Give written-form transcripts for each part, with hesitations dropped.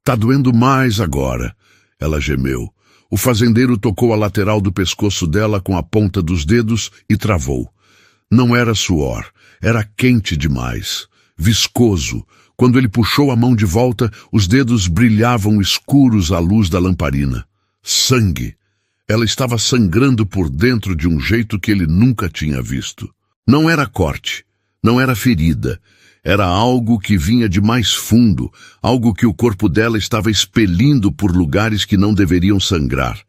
Tá doendo mais agora, ela gemeu. O fazendeiro tocou a lateral do pescoço dela com a ponta dos dedos e travou. Não era suor, era quente demais, viscoso. Quando ele puxou a mão de volta, os dedos brilhavam escuros à luz da lamparina. Sangue. Ela estava sangrando por dentro de um jeito que ele nunca tinha visto. Não era corte, não era ferida. Era algo que vinha de mais fundo, algo que o corpo dela estava expelindo por lugares que não deveriam sangrar.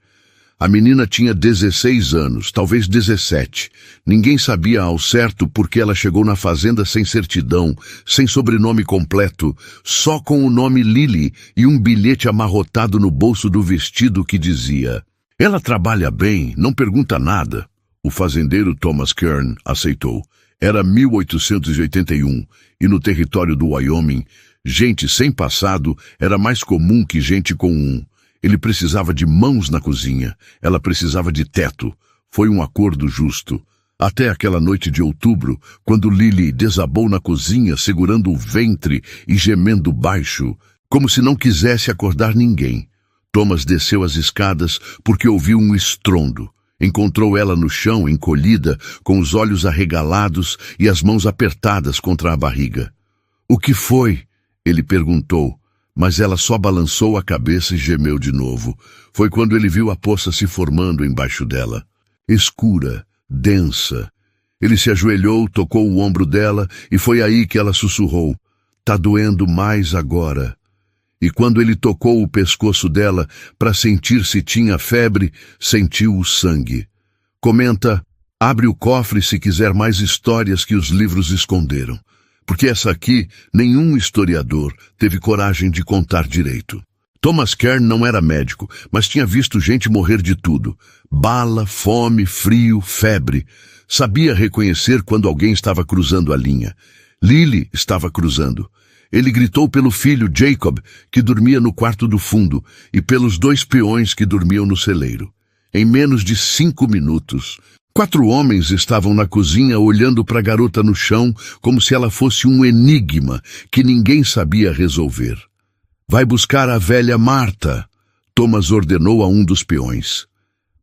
A menina tinha 16 anos, talvez 17. Ninguém sabia ao certo porque ela chegou na fazenda sem certidão, sem sobrenome completo, só com o nome Lily e um bilhete amarrotado no bolso do vestido que dizia: "Ela trabalha bem, não pergunta nada." O fazendeiro Thomas Kern aceitou. Era 1881, e no território do Wyoming, gente sem passado era mais comum que gente com um. Ele precisava de mãos na cozinha, ela precisava de teto. Foi um acordo justo. Até aquela noite de outubro, quando Lily desabou na cozinha segurando o ventre e gemendo baixo, como se não quisesse acordar ninguém. Thomas desceu as escadas porque ouviu um estrondo. Encontrou ela no chão, encolhida, com os olhos arregalados e as mãos apertadas contra a barriga. "O que foi?" ele perguntou, mas ela só balançou a cabeça e gemeu de novo. Foi quando ele viu a poça se formando embaixo dela. Escura, densa. Ele se ajoelhou, tocou o ombro dela e foi aí que ela sussurrou: "Tá doendo mais agora." E quando ele tocou o pescoço dela para sentir se tinha febre, sentiu o sangue. Comenta: "Abre o cofre se quiser mais histórias que os livros esconderam. Porque essa aqui, nenhum historiador teve coragem de contar direito." Thomas Kern não era médico, mas tinha visto gente morrer de tudo. Bala, fome, frio, febre. Sabia reconhecer quando alguém estava cruzando a linha. Lily estava cruzando. Ele gritou pelo filho Jacob, que dormia no quarto do fundo, e pelos 2 peões que dormiam no celeiro. Em menos de 5 minutos, 4 homens estavam na cozinha olhando para a garota no chão como se ela fosse um enigma que ninguém sabia resolver. "Vai buscar a velha Marta", Thomas ordenou a um dos peões.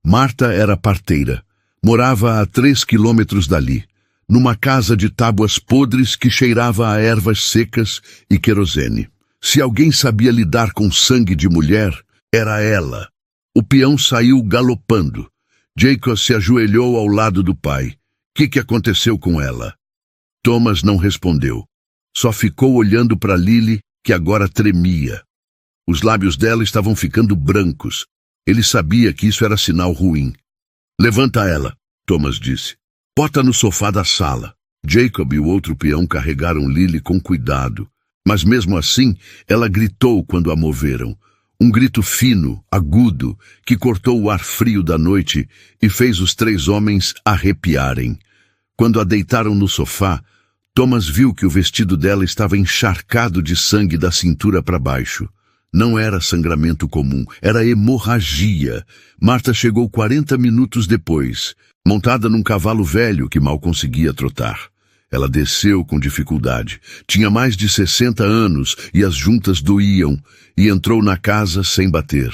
Marta era parteira. Morava a 3 quilômetros dali, numa casa de tábuas podres que cheirava a ervas secas e querosene. Se alguém sabia lidar com sangue de mulher, era ela. O peão saiu galopando. Jacob se ajoelhou ao lado do pai. Que aconteceu com ela? Thomas não respondeu. Só ficou olhando para Lily, que agora tremia. Os lábios dela estavam ficando brancos. Ele sabia que isso era sinal ruim. "Levanta ela", Thomas disse. "Bota no sofá da sala." Jacob e o outro peão carregaram Lily com cuidado, mas mesmo assim ela gritou quando a moveram. Um grito fino, agudo, que cortou o ar frio da noite e fez os 3 homens arrepiarem. Quando a deitaram no sofá, Thomas viu que o vestido dela estava encharcado de sangue da cintura para baixo. Não era sangramento comum, era hemorragia. Marta chegou 40 minutos depois, montada num cavalo velho que mal conseguia trotar. Ela desceu com dificuldade. Tinha mais de 60 anos e as juntas doíam, e entrou na casa sem bater.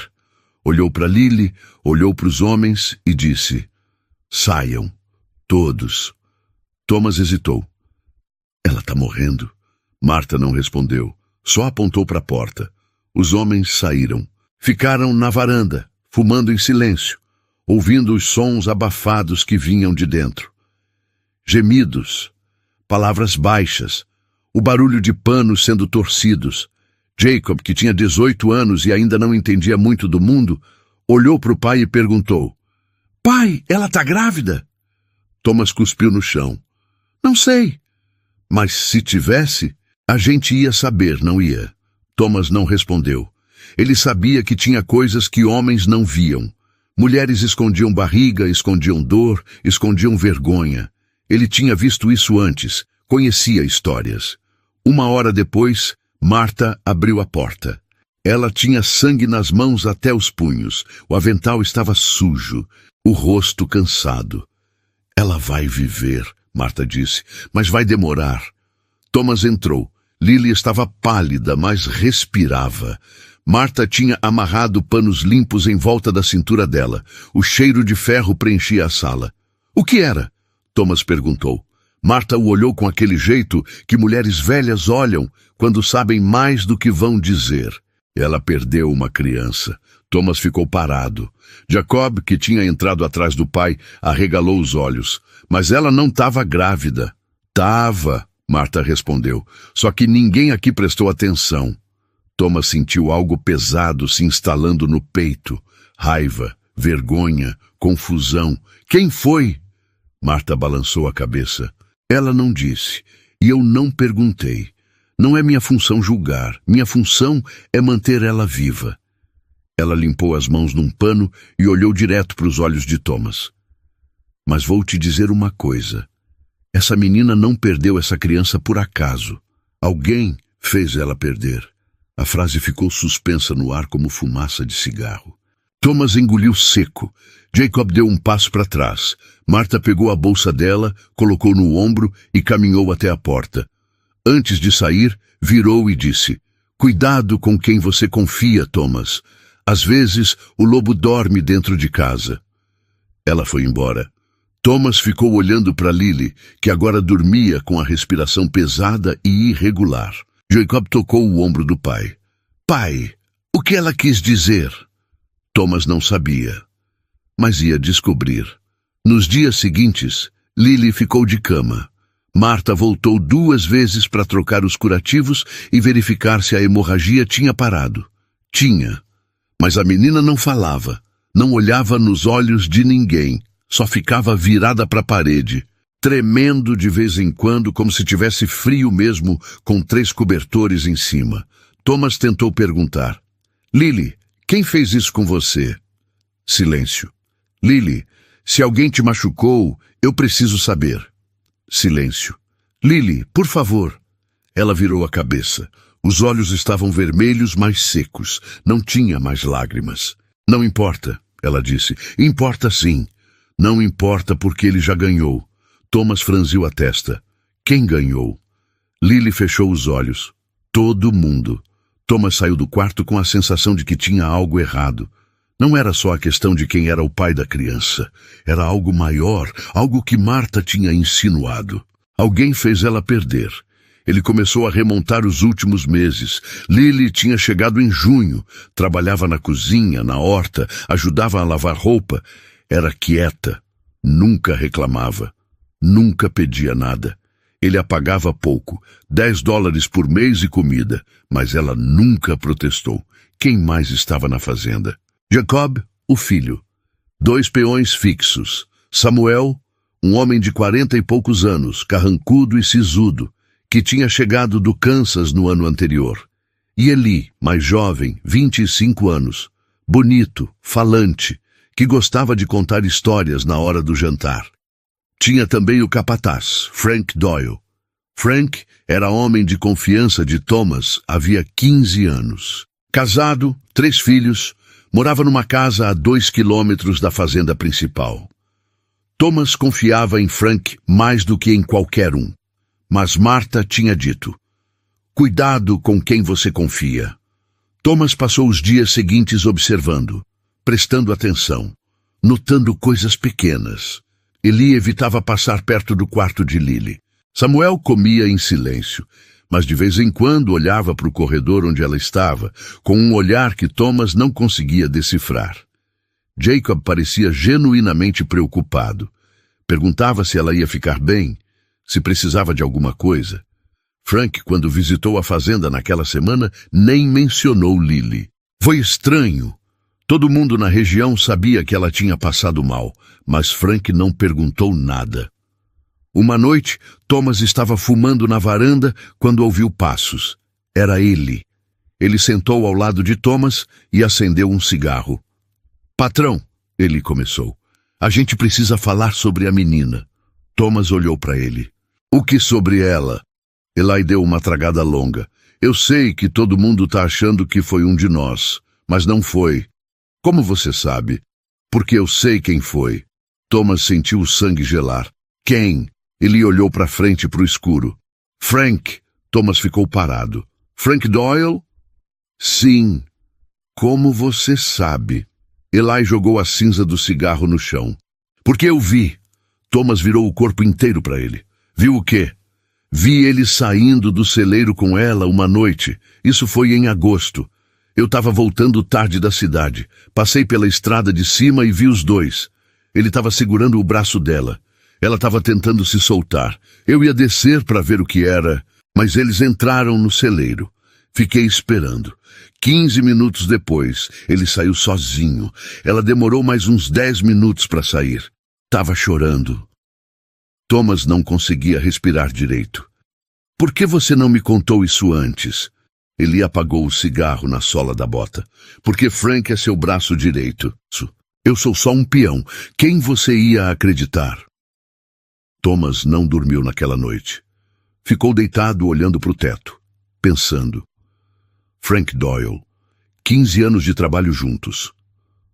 Olhou para Lily, olhou para os homens e disse: "Saiam, todos." Thomas hesitou. "Ela está morrendo." Marta não respondeu, só apontou para a porta. Os homens saíram. Ficaram na varanda, fumando em silêncio, ouvindo os sons abafados que vinham de dentro. Gemidos, palavras baixas, o barulho de panos sendo torcidos. Jacob, que tinha 18 anos e ainda não entendia muito do mundo, olhou para o pai e perguntou: "Pai, ela está grávida?" Thomas cuspiu no chão. "Não sei." "Mas se tivesse, a gente ia saber, não ia?" Thomas não respondeu. Ele sabia que tinha coisas que homens não viam. Mulheres escondiam barriga, escondiam dor, escondiam vergonha. Ele tinha visto isso antes, conhecia histórias. 1 hora depois, Marta abriu a porta. Ela tinha sangue nas mãos até os punhos. O avental estava sujo, o rosto cansado. "Ela vai viver", Marta disse, "mas vai demorar." Thomas entrou. Lily estava pálida, mas respirava. Marta tinha amarrado panos limpos em volta da cintura dela. O cheiro de ferro preenchia a sala. O que era? Thomas perguntou. Marta o olhou com aquele jeito que mulheres velhas olham quando sabem mais do que vão dizer. Ela perdeu uma criança. Thomas ficou parado. Jacob, que tinha entrado atrás do pai, arregalou os olhos. Mas ela não estava grávida. Tava, Marta respondeu. Só que ninguém aqui prestou atenção. Thomas sentiu algo pesado se instalando no peito. Raiva, vergonha, confusão. Quem foi? Marta balançou a cabeça. Ela não disse, e eu não perguntei. Não é minha função julgar. Minha função é manter ela viva. Ela limpou as mãos num pano e olhou direto para os olhos de Thomas. Mas vou te dizer uma coisa. Essa menina não perdeu essa criança por acaso. Alguém fez ela perder. A frase ficou suspensa no ar como fumaça de cigarro. Thomas engoliu seco. Jacob deu um passo para trás. Marta pegou a bolsa dela, colocou no ombro e caminhou até a porta. Antes de sair, virou e disse: Cuidado com quem você confia, Thomas. Às vezes, o lobo dorme dentro de casa. Ela foi embora. Thomas ficou olhando para Lily, que agora dormia com a respiração pesada e irregular. Jacob tocou o ombro do pai. Pai, o que ela quis dizer? Thomas não sabia, mas ia descobrir. Nos dias seguintes, Lily ficou de cama. Marta voltou 2 vezes para trocar os curativos e verificar se a hemorragia tinha parado. Tinha, mas a menina não falava, não olhava nos olhos de ninguém, só ficava virada para a parede, tremendo de vez em quando como se tivesse frio mesmo, com 3 cobertores em cima. Thomas tentou perguntar: Lily, quem fez isso com você? Silêncio. Lily, se alguém te machucou, eu preciso saber. Silêncio. Lily, por favor. Ela virou a cabeça. Os olhos estavam vermelhos, mas secos. Não tinha mais lágrimas. Não importa, ela disse. Importa sim. Não importa porque ele já ganhou. Thomas franziu a testa. Quem ganhou? Lily fechou os olhos. Todo mundo. Thomas saiu do quarto com a sensação de que tinha algo errado. Não era só a questão de quem era o pai da criança. Era algo maior, algo que Marta tinha insinuado. Alguém fez ela perder. Ele começou a remontar os últimos meses. Lily tinha chegado em junho. Trabalhava na cozinha, na horta, ajudava a lavar roupa. Era quieta. Nunca reclamava. Nunca pedia nada. Ele a pagava pouco, $10 por mês e comida, mas ela nunca protestou. Quem mais estava na fazenda? Jacob, o filho. 2 peões fixos. Samuel, um homem de 40 e poucos anos, carrancudo e sisudo, que tinha chegado do Kansas no ano anterior. E Eli, mais jovem, 25 anos, bonito, falante, que gostava de contar histórias na hora do jantar. Tinha também o capataz, Frank Doyle. Frank era homem de confiança de Thomas havia 15 anos. Casado, 3 filhos, morava numa casa a 2 quilômetros da fazenda principal. Thomas confiava em Frank mais do que em qualquer um. Mas Marta tinha dito: Cuidado com quem você confia. Thomas passou os dias seguintes observando, prestando atenção, notando coisas pequenas. Eli evitava passar perto do quarto de Lily. Samuel comia em silêncio, mas de vez em quando olhava para o corredor onde ela estava, com um olhar que Thomas não conseguia decifrar. Jacob parecia genuinamente preocupado. Perguntava se ela ia ficar bem, se precisava de alguma coisa. Frank, quando visitou a fazenda naquela semana, nem mencionou Lily. Foi estranho. Todo mundo na região sabia que ela tinha passado mal, mas Frank não perguntou nada. Uma noite, Thomas estava fumando na varanda quando ouviu passos. Era ele. Ele sentou ao lado de Thomas e acendeu um cigarro. Patrão, ele começou, a gente precisa falar sobre a menina. Thomas olhou para ele. O que sobre ela? Eli deu uma tragada longa. Eu sei que todo mundo está achando que foi um de nós, mas não foi. Como você sabe? Porque eu sei quem foi. Thomas sentiu o sangue gelar. Quem? Ele olhou para frente para o escuro. Frank. Thomas ficou parado. Frank Doyle? Sim. Como você sabe? Eli jogou a cinza do cigarro no chão. Porque eu vi. Thomas virou o corpo inteiro para ele. Viu o quê? Vi ele saindo do celeiro com ela uma noite. Isso foi em agosto. Eu estava voltando tarde da cidade. Passei pela estrada de cima e vi os dois. Ele estava segurando o braço dela. Ela estava tentando se soltar. Eu ia descer para ver o que era, mas eles entraram no celeiro. Fiquei esperando. 15 minutos depois, ele saiu sozinho. Ela demorou mais uns 10 minutos para sair. Estava chorando. Thomas não conseguia respirar direito. Por que você não me contou isso antes? Ele apagou o cigarro na sola da bota. Porque Frank é seu braço direito. Eu sou só um peão. Quem você ia acreditar? Thomas não dormiu naquela noite. Ficou deitado olhando para o teto, pensando. Frank Doyle. 15 anos de trabalho juntos.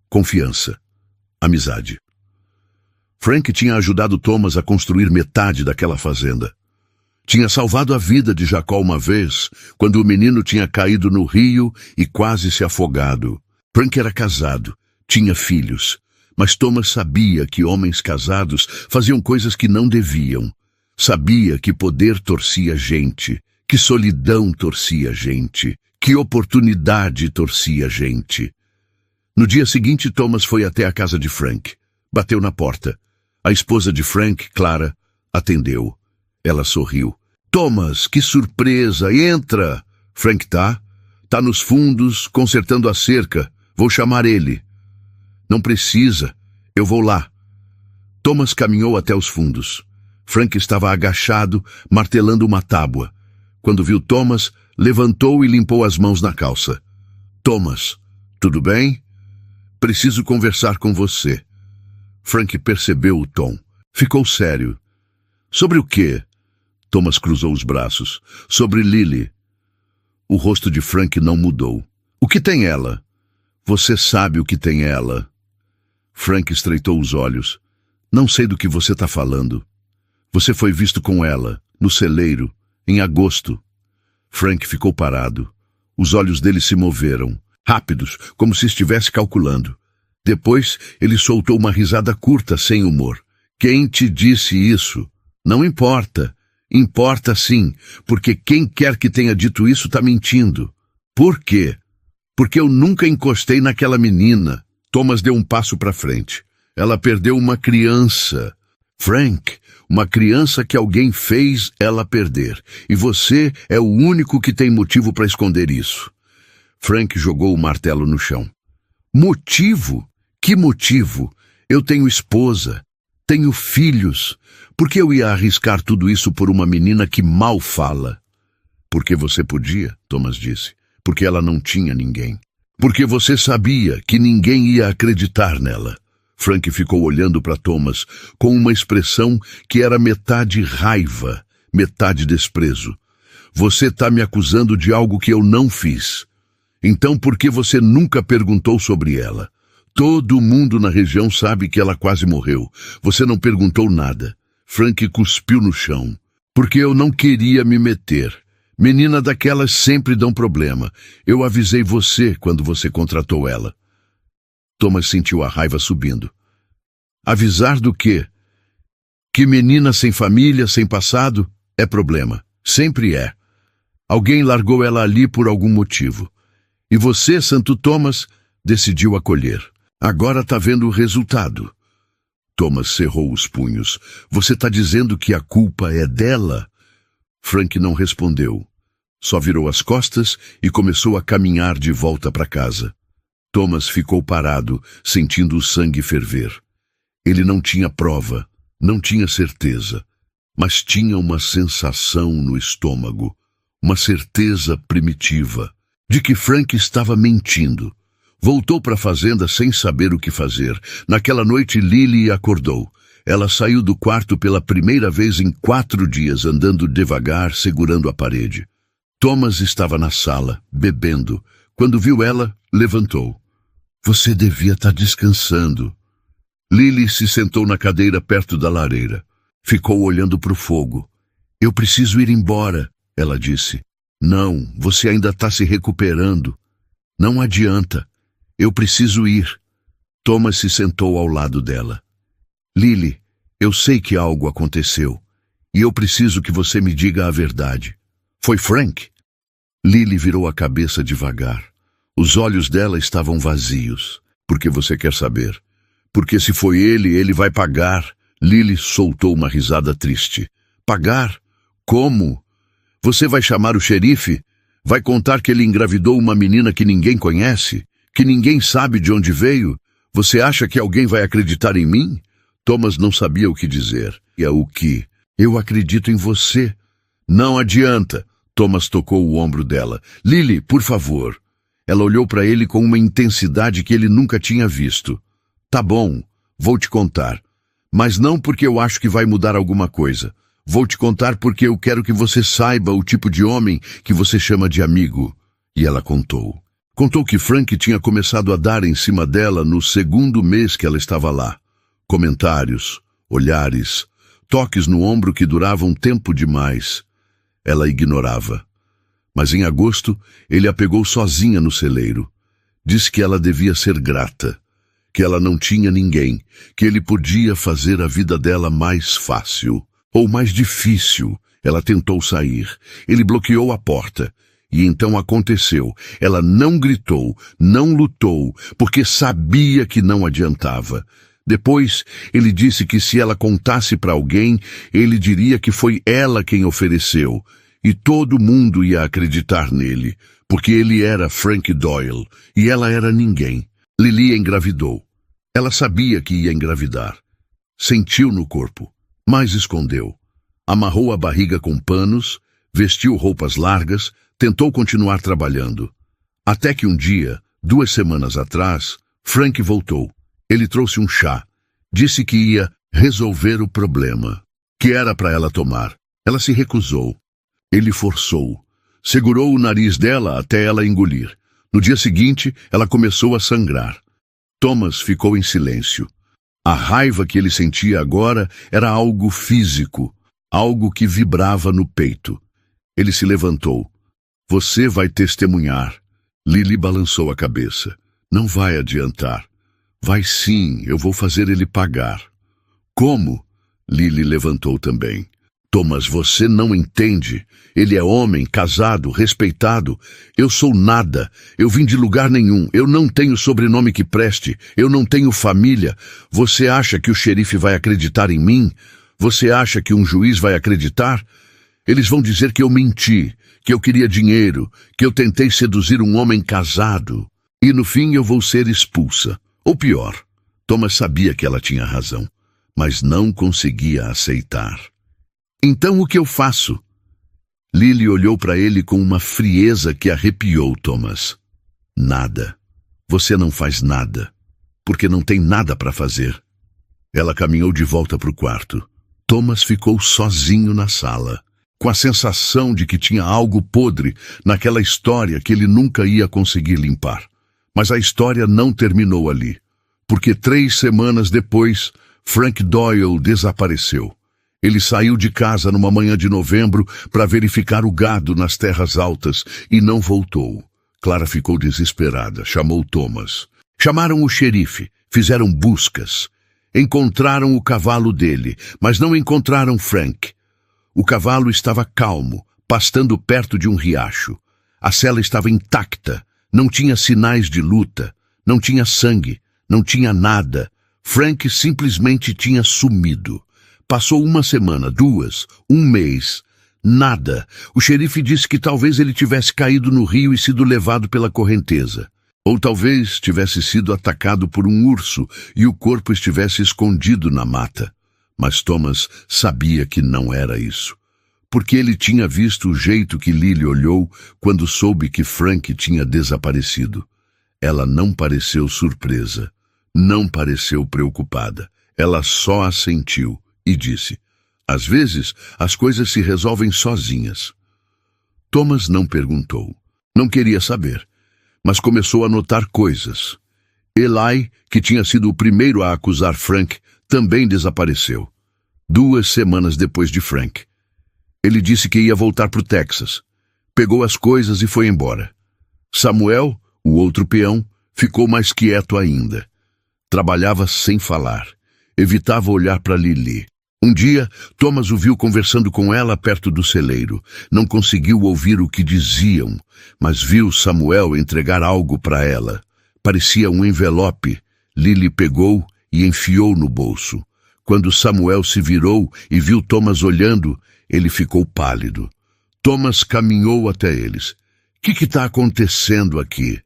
Confiança. Amizade. Frank tinha ajudado Thomas a construir metade daquela fazenda. Tinha salvado a vida de Jacó uma vez, quando o menino tinha caído no rio e quase se afogado. Frank era casado, tinha filhos, mas Thomas sabia que homens casados faziam coisas que não deviam. Sabia que poder torcia gente, que solidão torcia gente, que oportunidade torcia gente. No dia seguinte, Thomas foi até a casa de Frank. Bateu na porta. A esposa de Frank, Clara, atendeu. Ela sorriu. Thomas, que surpresa! Entra! Frank tá nos fundos, consertando a cerca. Vou chamar ele. Não precisa. Eu vou lá. Thomas caminhou até os fundos. Frank estava agachado, martelando uma tábua. Quando viu Thomas, levantou e limpou as mãos na calça. Thomas, tudo bem? Preciso conversar com você. Frank percebeu o tom. Ficou sério. Sobre o quê? Thomas cruzou os braços. Sobre Lily. O rosto de Frank não mudou. O que tem ela? Você sabe o que tem ela. Frank estreitou os olhos. Não sei do que você está falando. Você foi visto com ela, no celeiro, em agosto. Frank ficou parado. Os olhos dele se moveram, rápidos, como se estivesse calculando. Depois, ele soltou uma risada curta, sem humor. Quem te disse isso? Não importa. Importa sim, porque quem quer que tenha dito isso está mentindo. Por quê? Porque eu nunca encostei naquela menina. Thomas deu um passo para frente. Ela perdeu uma criança. Frank, uma criança que alguém fez ela perder. E você é o único que tem motivo para esconder isso. Frank jogou o martelo no chão. Motivo? Que motivo? Eu tenho esposa. Tenho filhos. Por que eu ia arriscar tudo isso por uma menina que mal fala? Porque você podia, Thomas disse. Porque ela não tinha ninguém. Porque você sabia que ninguém ia acreditar nela. Frank ficou olhando para Thomas com uma expressão que era metade raiva, metade desprezo. Você está me acusando de algo que eu não fiz. Então por que você nunca perguntou sobre ela? Todo mundo na região sabe que ela quase morreu. Você não perguntou nada. Frank cuspiu no chão. Porque eu não queria me meter. Menina daquelas sempre dão problema. Eu avisei você quando você contratou ela. Thomas sentiu a raiva subindo. Avisar do quê? Que menina sem família, sem passado, é problema. Sempre é. Alguém largou ela ali por algum motivo. E você, Santo Thomas, decidiu acolher. Agora está vendo o resultado. Thomas cerrou os punhos. Você está dizendo que a culpa é dela? Frank não respondeu. Só virou as costas e começou a caminhar de volta para casa. Thomas ficou parado, sentindo o sangue ferver. Ele não tinha prova, não tinha certeza, mas tinha uma sensação no estômago, uma certeza primitiva, de que Frank estava mentindo. Voltou para a fazenda sem saber o que fazer. Naquela noite, Lily acordou. Ela saiu do quarto pela primeira vez em 4 dias, andando devagar, segurando a parede. Thomas estava na sala, bebendo. Quando viu ela, levantou. Você devia estar descansando. Lily se sentou na cadeira perto da lareira. Ficou olhando para o fogo. Eu preciso ir embora, ela disse. Não, você ainda está se recuperando. Não adianta. Eu preciso ir. Thomas se sentou ao lado dela. Lily, eu sei que algo aconteceu. E eu preciso que você me diga a verdade. Foi Frank? Lily virou a cabeça devagar. Os olhos dela estavam vazios. Por que você quer saber? Porque se foi ele vai pagar. Lily soltou uma risada triste. Pagar? Como? Você vai chamar o xerife? Vai contar que ele engravidou uma menina que ninguém conhece? Que ninguém sabe de onde veio? Você acha que alguém vai acreditar em mim? Thomas não sabia o que dizer. E o que? Eu acredito em você. Não adianta. Thomas tocou o ombro dela. Lily, por favor. Ela olhou para ele com uma intensidade que ele nunca tinha visto. Tá bom, vou te contar. Mas não porque eu acho que vai mudar alguma coisa. Vou te contar porque eu quero que você saiba o tipo de homem que você chama de amigo. E ela contou. Contou que Frank tinha começado a dar em cima dela no segundo mês que ela estava lá. Comentários, olhares, toques no ombro que duravam tempo demais. Ela ignorava. Mas em agosto, ele a pegou sozinha no celeiro. Disse que ela devia ser grata, que ela não tinha ninguém, que ele podia fazer a vida dela mais fácil, ou mais difícil. Ela tentou sair. Ele bloqueou a porta. E então aconteceu. Ela não gritou, não lutou, porque sabia que não adiantava. Depois, ele disse que se ela contasse para alguém, ele diria que foi ela quem ofereceu. E todo mundo ia acreditar nele, porque ele era Frank Doyle, e ela era ninguém. Lily engravidou. Ela sabia que ia engravidar. Sentiu no corpo, mas escondeu. Amarrou a barriga com panos, vestiu roupas largas, tentou continuar trabalhando. Até que um dia, 2 semanas atrás, Frank voltou. Ele trouxe um chá. Disse que ia resolver o problema, que era para ela tomar. Ela se recusou. Ele forçou. Segurou o nariz dela até ela engolir. No dia seguinte, ela começou a sangrar. Thomas ficou em silêncio. A raiva que ele sentia agora era algo físico, algo que vibrava no peito. Ele se levantou. Você vai testemunhar. Lily balançou a cabeça. Não vai adiantar. Vai sim, eu vou fazer ele pagar. Como? Lily levantou também. Thomas, você não entende. Ele é homem, casado, respeitado. Eu sou nada. Eu vim de lugar nenhum. Eu não tenho sobrenome que preste. Eu não tenho família. Você acha que o xerife vai acreditar em mim? Você acha que um juiz vai acreditar? Eles vão dizer que eu menti, que eu queria dinheiro, que eu tentei seduzir um homem casado. E no fim eu vou ser expulsa. Ou pior, Thomas sabia que ela tinha razão, mas não conseguia aceitar. Então o que eu faço? Lily olhou para ele com uma frieza que arrepiou Thomas. Nada. Você não faz nada, porque não tem nada para fazer. Ela caminhou de volta para o quarto. Thomas ficou sozinho na sala, com a sensação de que tinha algo podre naquela história que ele nunca ia conseguir limpar. Mas a história não terminou ali, porque 3 semanas depois, Frank Doyle desapareceu. Ele saiu de casa numa manhã de novembro para verificar o gado nas terras altas e não voltou. Clara ficou desesperada, chamou Thomas. Chamaram o xerife, fizeram buscas. Encontraram o cavalo dele, mas não encontraram Frank. O cavalo estava calmo, pastando perto de um riacho. A cela estava intacta, não tinha sinais de luta, não tinha sangue, não tinha nada. Frank simplesmente tinha sumido. Passou 1 semana, 2, 1 mês. Nada. O xerife disse que talvez ele tivesse caído no rio e sido levado pela correnteza. Ou talvez tivesse sido atacado por um urso e o corpo estivesse escondido na mata. Mas Thomas sabia que não era isso, porque ele tinha visto o jeito que Lily olhou quando soube que Frank tinha desaparecido. Ela não pareceu surpresa, não pareceu preocupada. Ela só assentiu e disse: às vezes, as coisas se resolvem sozinhas. Thomas não perguntou. Não queria saber, mas começou a notar coisas. Eli, que tinha sido o primeiro a acusar Frank, também desapareceu. 2 semanas depois de Frank. Ele disse que ia voltar para o Texas. Pegou as coisas e foi embora. Samuel, o outro peão, Ficou mais quieto ainda. Trabalhava sem falar. Evitava olhar para Lily. Um dia, Thomas o viu conversando com ela perto do celeiro. Não conseguiu ouvir o que diziam, mas viu Samuel entregar algo para ela. Parecia um envelope. Lily pegou e enfiou no bolso. Quando Samuel se virou e viu Thomas olhando, ele ficou pálido. Thomas caminhou até eles. O que está acontecendo aqui?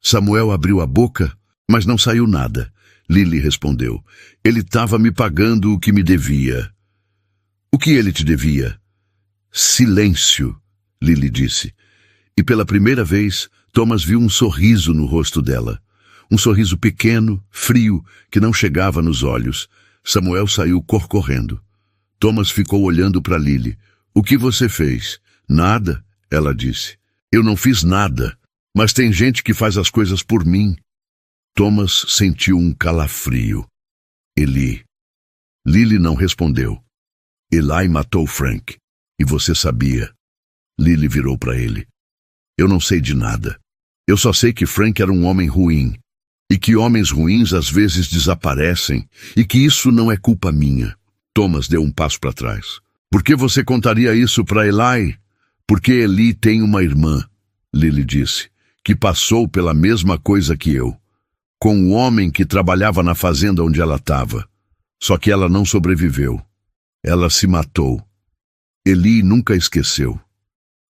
Samuel abriu a boca, mas não saiu nada. Lily respondeu. Ele estava me pagando o que me devia. O que ele te devia? Silêncio, Lily disse. E pela primeira vez, Thomas viu um sorriso no rosto dela. Um sorriso pequeno, frio, que não chegava nos olhos. Samuel saiu correndo. Thomas ficou olhando para Lily. O que você fez? Nada, ela disse. Eu não fiz nada, mas tem gente que faz as coisas por mim. Thomas sentiu um calafrio. Eli. Lily não respondeu. Eli matou Frank. E você sabia. Lily virou para ele. Eu não sei de nada. Eu só sei que Frank era um homem ruim. E que homens ruins às vezes desaparecem. E que isso não é culpa minha. Thomas deu um passo para trás. Por que você contaria isso para Eli? Porque Eli tem uma irmã, Lily disse, que passou pela mesma coisa que eu. Com o homem que trabalhava na fazenda onde ela estava. Só que ela não sobreviveu. Ela se matou. Eli nunca esqueceu.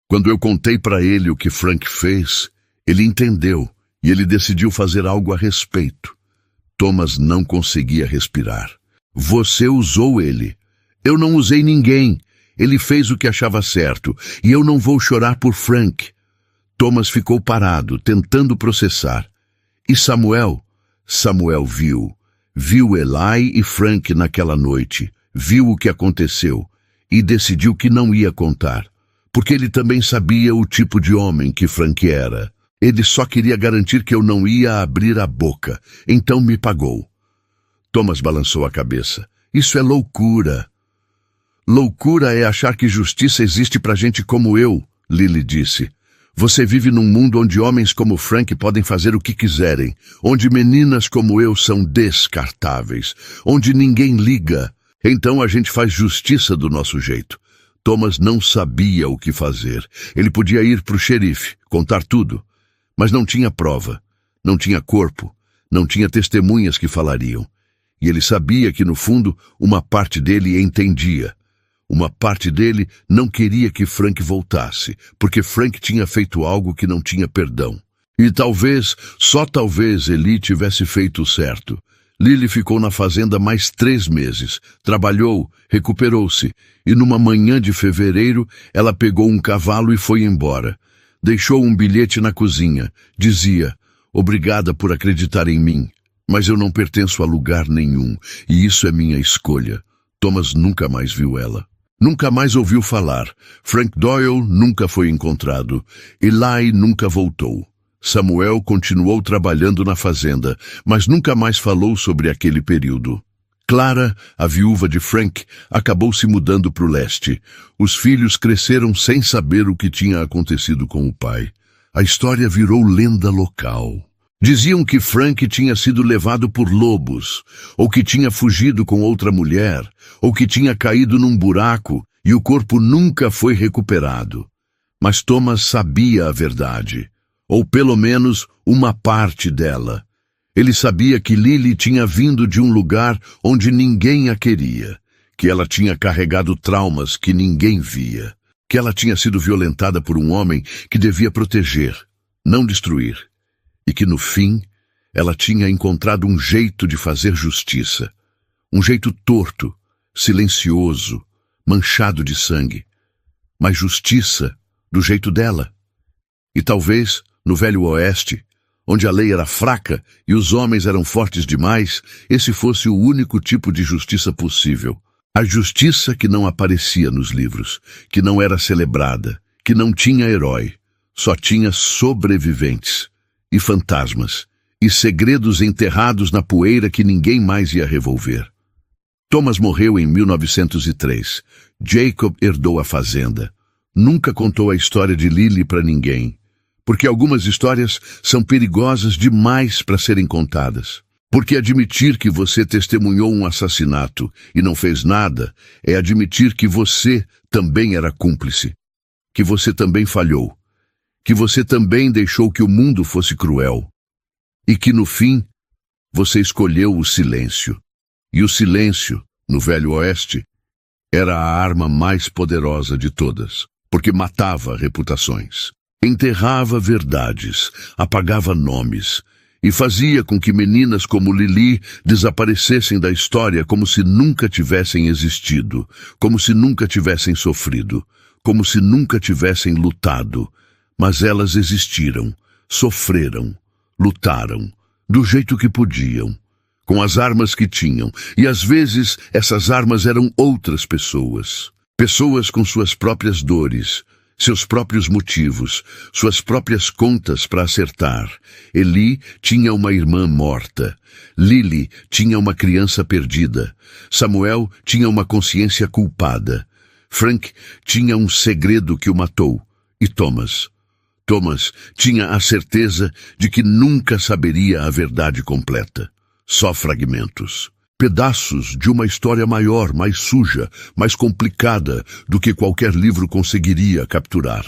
Quando eu contei para ele o que Frank fez, ele entendeu e ele decidiu fazer algo a respeito. Thomas não conseguia respirar. Você usou ele. Eu não usei ninguém. Ele fez o que achava certo e eu não vou chorar por Frank. Thomas ficou parado, tentando processar. E Samuel? Samuel viu. Viu Eli e Frank naquela noite. Viu o que aconteceu. E decidiu que não ia contar. Porque ele também sabia o tipo de homem que Frank era. Ele só queria garantir que eu não ia abrir a boca. Então me pagou. Thomas balançou a cabeça. Isso é loucura. Loucura é achar que justiça existe pra gente como eu, Lily disse. Você vive num mundo onde homens como Frank podem fazer o que quiserem, onde meninas como eu são descartáveis, onde ninguém liga. Então a gente faz justiça do nosso jeito. Thomas não sabia o que fazer. Ele podia ir pro xerife, contar tudo, mas não tinha prova, não tinha corpo, não tinha testemunhas que falariam. E ele sabia que, no fundo, uma parte dele entendia. Uma parte dele não queria que Frank voltasse, porque Frank tinha feito algo que não tinha perdão. E talvez, só talvez, Eli tivesse feito o certo. Lily ficou na fazenda mais 3 meses, trabalhou, recuperou-se, e numa manhã de fevereiro ela pegou um cavalo e foi embora. Deixou um bilhete na cozinha. Dizia, obrigada por acreditar em mim, mas eu não pertenço a lugar nenhum, e isso é minha escolha. Thomas nunca mais viu ela. Nunca mais ouviu falar. Frank Doyle nunca foi encontrado. Eli nunca voltou. Samuel continuou trabalhando na fazenda, mas nunca mais falou sobre aquele período. Clara, a viúva de Frank, acabou se mudando para o leste. Os filhos cresceram sem saber o que tinha acontecido com o pai. A história virou lenda local. Diziam que Frank tinha sido levado por lobos, ou que tinha fugido com outra mulher, ou que tinha caído num buraco e o corpo nunca foi recuperado. Mas Thomas sabia a verdade, ou pelo menos uma parte dela. Ele sabia que Lily tinha vindo de um lugar onde ninguém a queria, que ela tinha carregado traumas que ninguém via, que ela tinha sido violentada por um homem que devia proteger, não destruir. E que, no fim, ela tinha encontrado um jeito de fazer justiça. Um jeito torto, silencioso, manchado de sangue. Mas justiça do jeito dela. E talvez, no Velho Oeste, onde a lei era fraca e os homens eram fortes demais, esse fosse o único tipo de justiça possível. A justiça que não aparecia nos livros, que não era celebrada, que não tinha herói, só tinha sobreviventes. E fantasmas, e segredos enterrados na poeira que ninguém mais ia revolver. Thomas morreu em 1903. Jacob herdou a fazenda. Nunca contou a história de Lily para ninguém. Porque algumas histórias são perigosas demais para serem contadas. Porque admitir que você testemunhou um assassinato e não fez nada é admitir que você também era cúmplice, que você também falhou, que você também deixou que o mundo fosse cruel e que, no fim, você escolheu o silêncio. E o silêncio, no Velho Oeste, era a arma mais poderosa de todas, porque matava reputações, enterrava verdades, apagava nomes e fazia com que meninas como Lili desaparecessem da história como se nunca tivessem existido, como se nunca tivessem sofrido, como se nunca tivessem lutado. Mas elas existiram, sofreram, lutaram, do jeito que podiam, com as armas que tinham, e às vezes essas armas eram outras pessoas. Pessoas com suas próprias dores, seus próprios motivos, suas próprias contas para acertar. Eli tinha uma irmã morta. Lily tinha uma criança perdida. Samuel tinha uma consciência culpada. Frank tinha um segredo que o matou. E Thomas tinha a certeza de que nunca saberia a verdade completa. Só fragmentos. Pedaços de uma história maior, mais suja, mais complicada do que qualquer livro conseguiria capturar.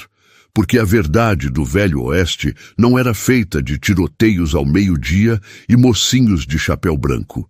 Porque a verdade do Velho Oeste não era feita de tiroteios ao meio-dia e mocinhos de chapéu branco.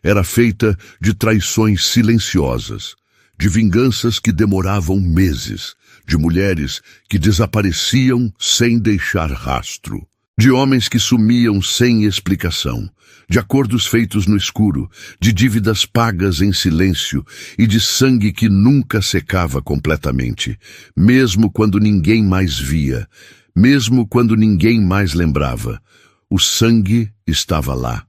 Era feita de traições silenciosas, de vinganças que demoravam meses, de mulheres que desapareciam sem deixar rastro, de homens que sumiam sem explicação, de acordos feitos no escuro, de dívidas pagas em silêncio e de sangue que nunca secava completamente, mesmo quando ninguém mais via, mesmo quando ninguém mais lembrava. O sangue estava lá,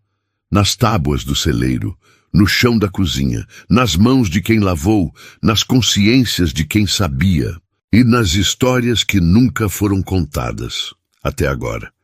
nas tábuas do celeiro, no chão da cozinha, nas mãos de quem lavou, nas consciências de quem sabia e nas histórias que nunca foram contadas até agora.